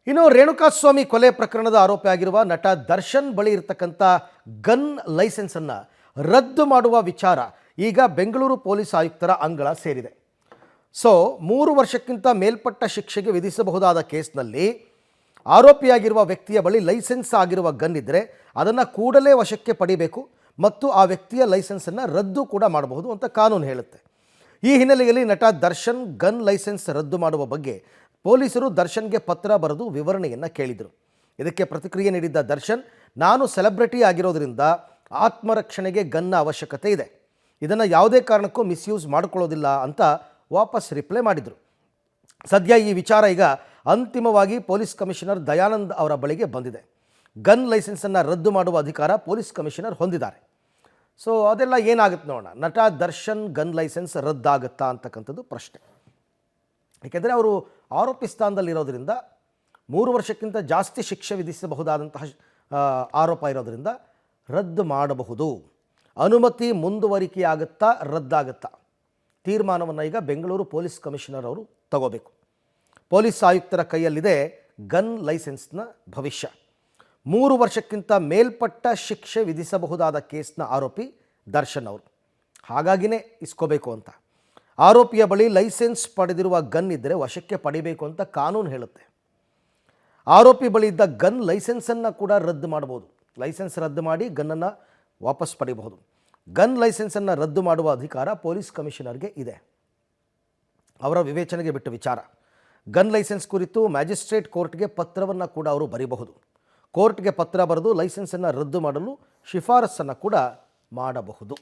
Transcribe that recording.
ಇನ್ನು ರೇಣುಕಾಸ್ವಾಮಿ ಕೊಲೆ ಪ್ರಕರಣದ ಆರೋಪಿಯಾಗಿರುವ ನಟ ದರ್ಶನ್ ಬಳಿ ಇರತಕ್ಕಂಥ ಗನ್ ಲೈಸೆನ್ಸನ್ನು ರದ್ದು ಮಾಡುವ ವಿಚಾರ ಈಗ ಬೆಂಗಳೂರು ಪೊಲೀಸ್ ಆಯುಕ್ತರ ಅಂಗಳ ಸೇರಿದೆ. ಸೊ 3 ವರ್ಷಕ್ಕಿಂತ ಮೇಲ್ಪಟ್ಟ ಶಿಕ್ಷೆಗೆ ವಿಧಿಸಬಹುದಾದ ಕೇಸ್ನಲ್ಲಿ ಆರೋಪಿಯಾಗಿರುವ ವ್ಯಕ್ತಿಯ ಬಳಿ ಲೈಸೆನ್ಸ್ ಆಗಿರುವ ಗನ್ ಇದ್ದರೆ ಅದನ್ನು ಕೂಡಲೇ ವಶಕ್ಕೆ ಪಡಿಬೇಕು ಮತ್ತು ಆ ವ್ಯಕ್ತಿಯ ಲೈಸೆನ್ಸನ್ನು ರದ್ದು ಕೂಡ ಮಾಡಬಹುದು ಅಂತ ಕಾನೂನು ಹೇಳುತ್ತೆ. ಈ ಹಿನ್ನೆಲೆಯಲ್ಲಿ ನಟ ದರ್ಶನ್ ಗನ್ ಲೈಸೆನ್ಸ್ ರದ್ದು ಮಾಡುವ ಬಗ್ಗೆ ಪೊಲೀಸರು ದರ್ಶನ್ಗೆ ಪತ್ರ ಬರೆದು ವಿವರಣೆಯನ್ನು ಕೇಳಿದರು. ಇದಕ್ಕೆ ಪ್ರತಿಕ್ರಿಯೆ ನೀಡಿದ್ದ ದರ್ಶನ್, ನಾನು ಸೆಲೆಬ್ರಿಟಿ ಆಗಿರೋದ್ರಿಂದ ಆತ್ಮರಕ್ಷಣೆಗೆ ಗನ್ನ ಅವಶ್ಯಕತೆ ಇದೆ, ಇದನ್ನು ಯಾವುದೇ ಕಾರಣಕ್ಕೂ ಮಿಸ್ಯೂಸ್ ಮಾಡಿಕೊಳ್ಳೋದಿಲ್ಲ ಅಂತ ವಾಪಸ್ ರಿಪ್ಲೈ ಮಾಡಿದರು. ಸದ್ಯ ಈ ವಿಚಾರ ಈಗ ಅಂತಿಮವಾಗಿ ಪೊಲೀಸ್ ಕಮಿಷನರ್ ದಯಾನಂದ್ ಅವರ ಬಳಿಗೆ ಬಂದಿದೆ. ಗನ್ ಲೈಸೆನ್ಸನ್ನು ರದ್ದು ಮಾಡುವ ಅಧಿಕಾರ ಪೊಲೀಸ್ ಕಮಿಷನರ್ ಹೊಂದಿದ್ದಾರೆ. ಸೊ ಅದೆಲ್ಲ ಏನಾಗುತ್ತೆ ನೋಡೋಣ. ನಟ ದರ್ಶನ್ ಗನ್ ಲೈಸೆನ್ಸ್ ರದ್ದಾಗುತ್ತಾ ಅಂತಕ್ಕಂಥದ್ದು ಪ್ರಶ್ನೆ. ಏಕೆಂದರೆ ಅವರು ಆರೋಪಿ ಸ್ಥಾನದಲ್ಲಿರೋದ್ರಿಂದ 3 ವರ್ಷಕ್ಕಿಂತ ಜಾಸ್ತಿ ಶಿಕ್ಷೆ ವಿಧಿಸಬಹುದಾದಂತಹ ಆರೋಪ ಇರೋದರಿಂದ ರದ್ದು ಮಾಡಬಹುದು. ಅನುಮತಿ ಮುಂದುವರಿಕೆಯಾಗುತ್ತಾ ರದ್ದಾಗುತ್ತಾ ತೀರ್ಮಾನವನ್ನು ಈಗ ಬೆಂಗಳೂರು ಪೊಲೀಸ್ ಕಮಿಷನರ್ ಅವರು ತಗೋಬೇಕು. ಪೊಲೀಸ್ ಆಯುಕ್ತರ ಕೈಯಲ್ಲಿದೆ ಗನ್ ಲೈಸೆನ್ಸ್ನ ಭವಿಷ್ಯ. 3 ವರ್ಷಕ್ಕಿಂತ ಮೇಲ್ಪಟ್ಟ ಶಿಕ್ಷೆ ವಿಧಿಸಬಹುದಾದ ಕೇಸ್ನ ಆರೋಪಿ ದರ್ಶನ್ ಅವರು. ಹಾಗಾಗಿನೇ ಇಸ್ಕೋಬೇಕು ಅಂತ. ಆರೋಪಿಯ ಬಳಿ ಲೈಸೆನ್ಸ್ ಪಡೆದಿರುವ ಗನ್ ಇದ್ದರೆ ವಶಕ್ಕೆ ಪಡಿಬೇಕು ಅಂತ ಕಾನೂನು ಹೇಳುತ್ತೆ. ಆರೋಪಿ ಬಳಿ ಇದ್ದ ಗನ್ ಲೈಸೆನ್ಸನ್ನು ಕೂಡ ರದ್ದು ಮಾಡಬಹುದು. ಲೈಸೆನ್ಸ್ ರದ್ದು ಮಾಡಿ ಗನ್ನನ್ನು ವಾಪಸ್ ಪಡಿಬಹುದು. ಗನ್ ಲೈಸೆನ್ಸನ್ನು ರದ್ದು ಮಾಡುವ ಅಧಿಕಾರ ಪೊಲೀಸ್ ಕಮಿಷನರ್ಗೆ ಇದೆ. ಅವರ ವಿವೇಚನೆಗೆ ಬಿಟ್ಟ ವಿಚಾರ. ಗನ್ ಲೈಸೆನ್ಸ್ ಕುರಿತು ಮ್ಯಾಜಿಸ್ಟ್ರೇಟ್ ಕೋರ್ಟ್ಗೆ ಪತ್ರವನ್ನು ಕೂಡ ಅವರು ಬರೀಬಹುದು. ಕೋರ್ಟ್ಗೆ ಪತ್ರ ಬರೆದು ಲೈಸೆನ್ಸನ್ನು ರದ್ದು ಮಾಡಲು ಶಿಫಾರಸನ್ನು ಕೂಡ ಮಾಡಬಹುದು.